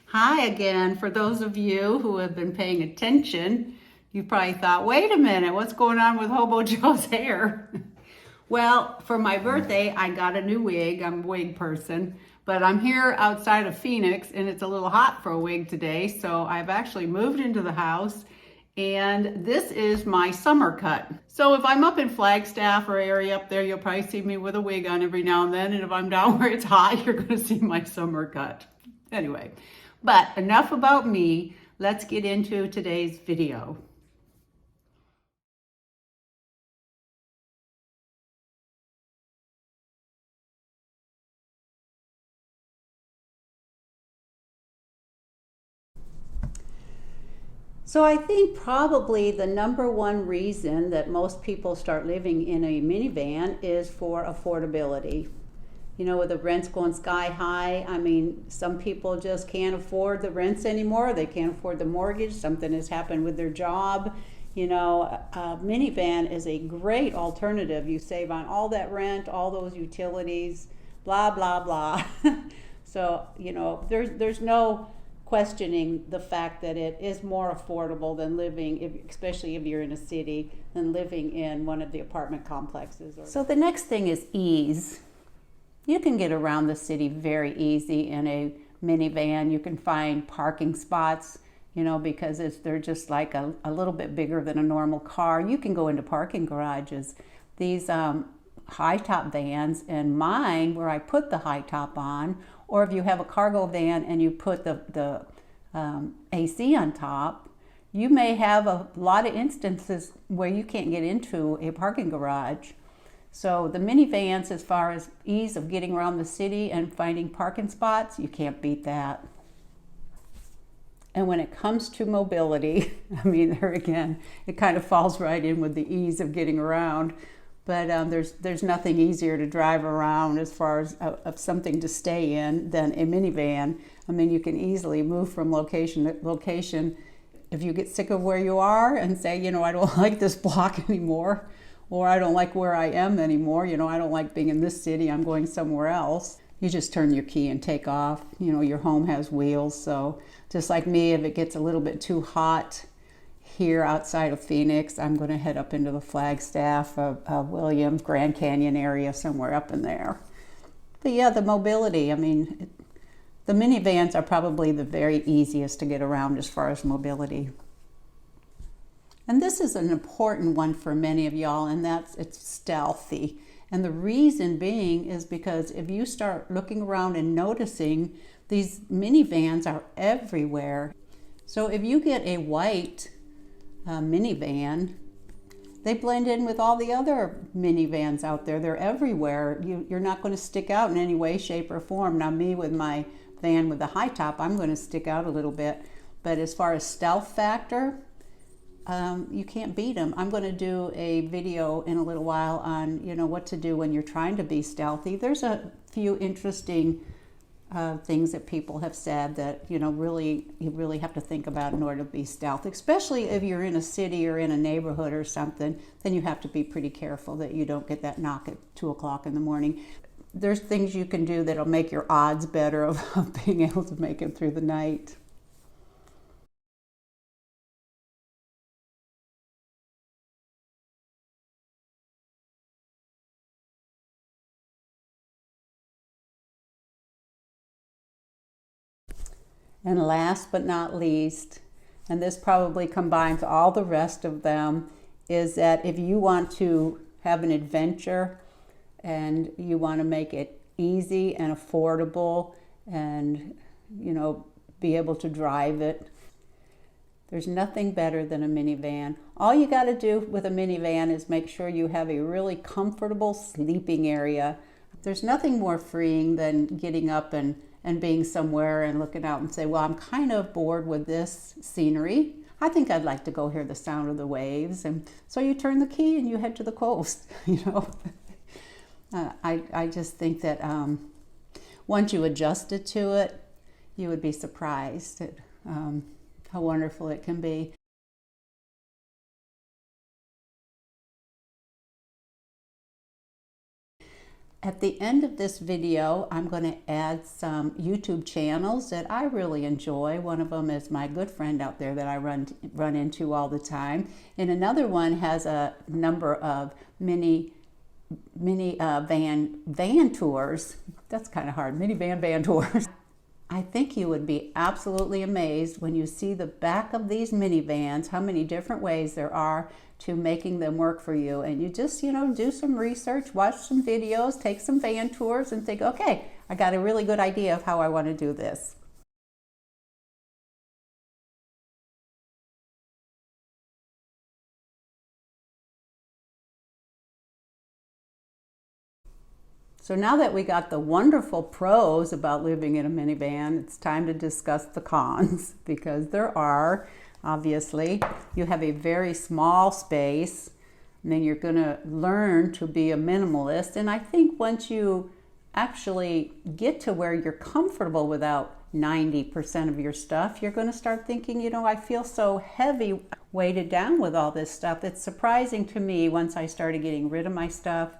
Hi again. For those of you who have been paying attention, you probably thought, wait a minute, what's going on with Hobo Joe's hair? Well, for my birthday, I got a new wig. I'm a wig person, but I'm here outside of Phoenix and it's a little hot for a wig today. So I've actually moved into the house and this is my summer cut. So if I'm up in Flagstaff or area up there, you'll probably see me with a wig on every now and then. And if I'm down where it's hot, you're gonna see my summer cut. Anyway, but enough about me. Let's get into today's video. So I think probably the number one reason that most people start living in a minivan is for affordability. You know, with the rents going sky high, I mean, some people just can't afford the rents anymore. They can't afford the mortgage. Something has happened with their job. You know, a minivan is a great alternative. You save on all that rent, all those utilities, blah, blah, blah. So, you know, there's no questioning the fact that it is more affordable than living, especially if you're in a city, than living in one of the apartment complexes. So the next thing is ease. You can get around the city very easy in a minivan. You can find parking spots, you know, because they're just like a little bit bigger than a normal car. You can go into parking garages. These high top vans, and mine, where I put the high top on, or if you have a cargo van and you put the AC on top, you may have a lot of instances where you can't get into a parking garage. So the minivans, as far as ease of getting around the city and finding parking spots, you can't beat that. And when it comes to mobility, I mean, there again, it kind of falls right in with the ease of getting around. But there's nothing easier to drive around as far as of something to stay in than a minivan. I mean, you can easily move from location to location. If you get sick of where you are and say, you know, I don't like this block anymore, or I don't like where I am anymore, you know, I don't like being in this city, I'm going somewhere else. You just turn your key and take off. You know, your home has wheels, so just like me, if it gets a little bit too hot here outside of Phoenix, I'm going to head up into the Flagstaff, Williams, Grand Canyon area, somewhere up in there. But yeah, the mobility, I mean, the minivans are probably the very easiest to get around as far as mobility. And this is an important one for many of y'all, and it's stealthy. And the reason being is because if you start looking around and noticing, these minivans are everywhere. So if you get a white minivan, they blend in with all the other minivans out there. They're everywhere. You're not going to stick out in any way, shape, or form. Now, me with my van with the high top, I'm going to stick out a little bit. But as far as stealth factor, you can't beat them. I'm going to do a video in a little while on, you know, what to do when you're trying to be stealthy. There's a few interesting things that people have said that, you know, you really have to think about in order to be stealth, especially if you're in a city or in a neighborhood or something. Then you have to be pretty careful that you don't get that knock at 2 o'clock in the morning. There's things you can do that'll make your odds better of being able to make it through the night. And last but not least, and this probably combines all the rest of them, is that if you want to have an adventure and you want to make it easy and affordable and, you know, be able to drive it, there's nothing better than a minivan. All you got to do with a minivan is make sure you have a really comfortable sleeping area. There's nothing more freeing than getting up and being somewhere and looking out and say, well, I'm kind of bored with this scenery. I think I'd like to go hear the sound of the waves. And so you turn the key and you head to the coast, you know. I just think that once you adjusted to it, you would be surprised at how wonderful it can be. At the end of this video, I'm going to add some YouTube channels that I really enjoy. One of them is my good friend out there that I run into all the time. And another one has a number of mini van tours. That's kind of hard, minivan van tours. I think you would be absolutely amazed when you see the back of these minivans, how many different ways there are to making them work for you. And you just, do some research, watch some videos, take some van tours and think, okay, I got a really good idea of how I want to do this. So now that we got the wonderful pros about living in a minivan, it's time to discuss the cons, because there are, obviously. You have a very small space, and then you're going to learn to be a minimalist. And I think once you actually get to where you're comfortable without 90% of your stuff, you're going to start thinking, I feel so heavy, weighted down with all this stuff. It's surprising to me once I started getting rid of my stuff.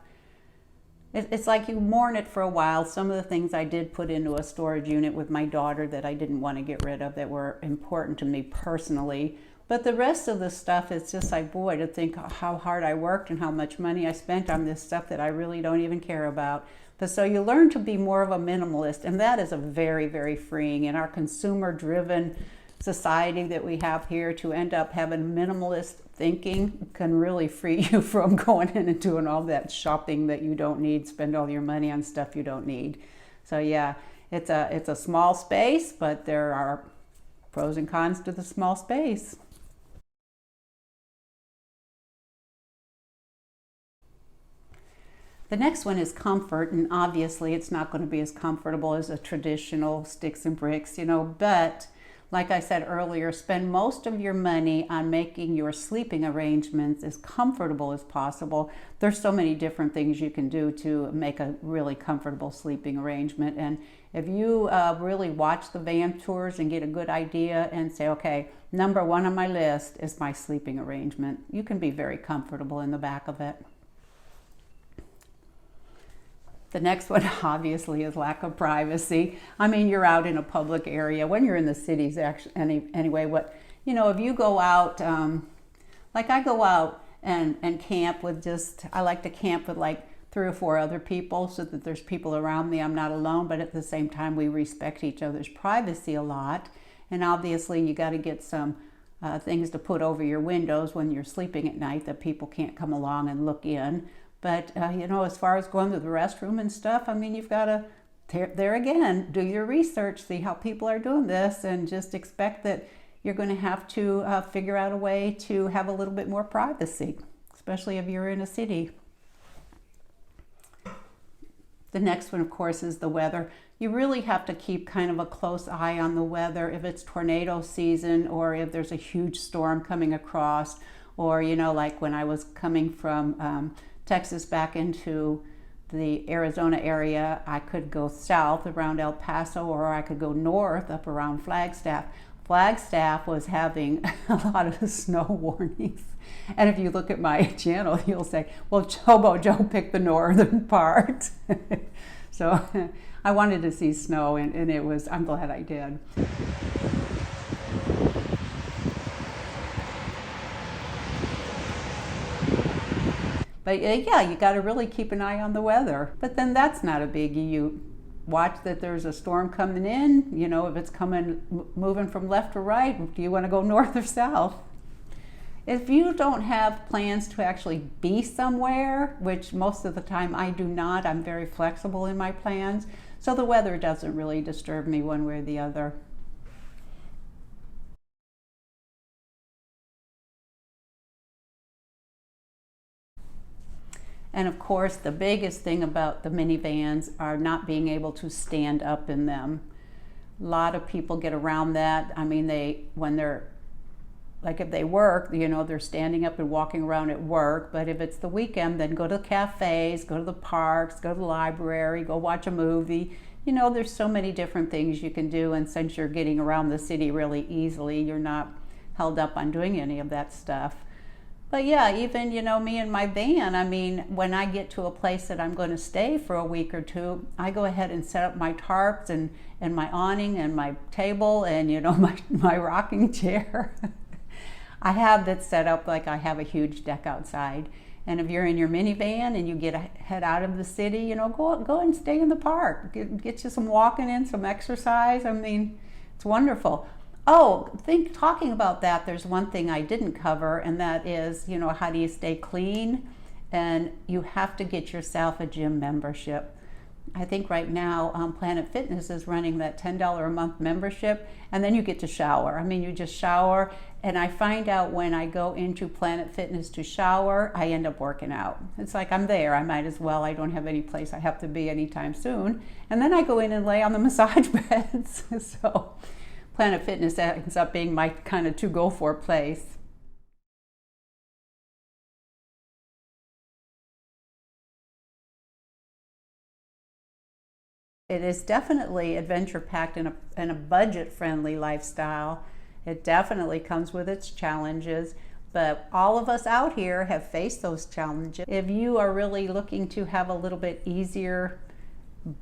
It's like you mourn it for a while. Some of the things I did put into a storage unit with my daughter that I didn't want to get rid of, that were important to me personally. But the rest of the stuff, it's just like, boy, to think how hard I worked and how much money I spent on this stuff that I really don't even care about. But so you learn to be more of a minimalist, and that is a very, very freeing. In our consumer-driven society that we have here, to end up having minimalist thinking can really free you from going in and doing all that shopping that you don't need, spend all your money on stuff you don't need. So yeah, it's a small space, but there are pros and cons to the small space. The next one is comfort, and obviously it's not going to be as comfortable as a traditional sticks and bricks, but like I said earlier, spend most of your money on making your sleeping arrangements as comfortable as possible. There's so many different things you can do to make a really comfortable sleeping arrangement. And if you really watch the van tours and get a good idea and say, okay, number one on my list is my sleeping arrangement, you can be very comfortable in the back of it. The next one, obviously, is lack of privacy. I mean, you're out in a public area. When you're in the cities, actually, anyway, if you go out, like I go out and camp with I like to camp with like 3 or 4 other people so that there's people around me. I'm not alone, but at the same time, we respect each other's privacy a lot. And obviously, you got to get some things to put over your windows when you're sleeping at night that people can't come along and look in. But, as far as going to the restroom and stuff, I mean, you've got to, there again, do your research, see how people are doing this, and just expect that you're going to have to figure out a way to have a little bit more privacy, especially if you're in a city. The next one, of course, is the weather. You really have to keep kind of a close eye on the weather. If it's tornado season, or if there's a huge storm coming across, or, like when I was coming from Texas back into the Arizona area, I could go south around El Paso, or I could go north up around Flagstaff. Flagstaff was having a lot of snow warnings. And if you look at my channel, you'll say, well, Chobo Joe picked the northern part. So I wanted to see snow, and I'm glad I did. But yeah, you got to really keep an eye on the weather. But then that's not a biggie. You watch that there's a storm coming in, if it's moving from left to right, do you want to go north or south? If you don't have plans to actually be somewhere, which most of the time I do not, I'm very flexible in my plans, so the weather doesn't really disturb me one way or the other. And of course, the biggest thing about the minivans are not being able to stand up in them. A lot of people get around that. I mean, when they're, like if they work, they're standing up and walking around at work. But if it's the weekend, then go to cafes, go to the parks, go to the library, go watch a movie. There's so many different things you can do. And since you're getting around the city really easily, you're not held up on doing any of that stuff. But yeah, even, me and my van, I mean, when I get to a place that I'm going to stay for a week or two, I go ahead and set up my tarps and my awning and my table and, my rocking chair. I have that set up like I have a huge deck outside. And if you're in your minivan and you head out of the city, go and stay in the park. Get you some walking in, some exercise. I mean, it's wonderful. Oh, talking about that, there's one thing I didn't cover, and that is, how do you stay clean? And you have to get yourself a gym membership. I think right now Planet Fitness is running that $10 a month membership, and then you get to shower. I mean, you just shower, and I find out when I go into Planet Fitness to shower, I end up working out. It's like I'm there, I might as well. I don't have any place I have to be anytime soon. And then I go in and lay on the massage beds. So Planet Fitness ends up being my kind of to-go-for place. It is definitely adventure-packed and a budget-friendly lifestyle. It definitely comes with its challenges, but all of us out here have faced those challenges. If you are really looking to have a little bit easier,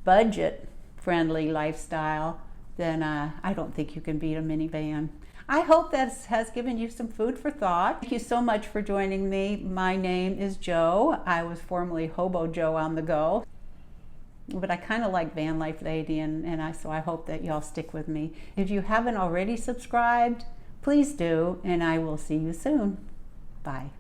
budget-friendly lifestyle, then I don't think you can beat a minivan. I hope that has given you some food for thought. Thank you so much for joining me. My name is Jo. I was formerly Hobo Joe on the go. But I kind of like Van Life Lady, so I hope that y'all stick with me. If you haven't already subscribed, please do, and I will see you soon. Bye.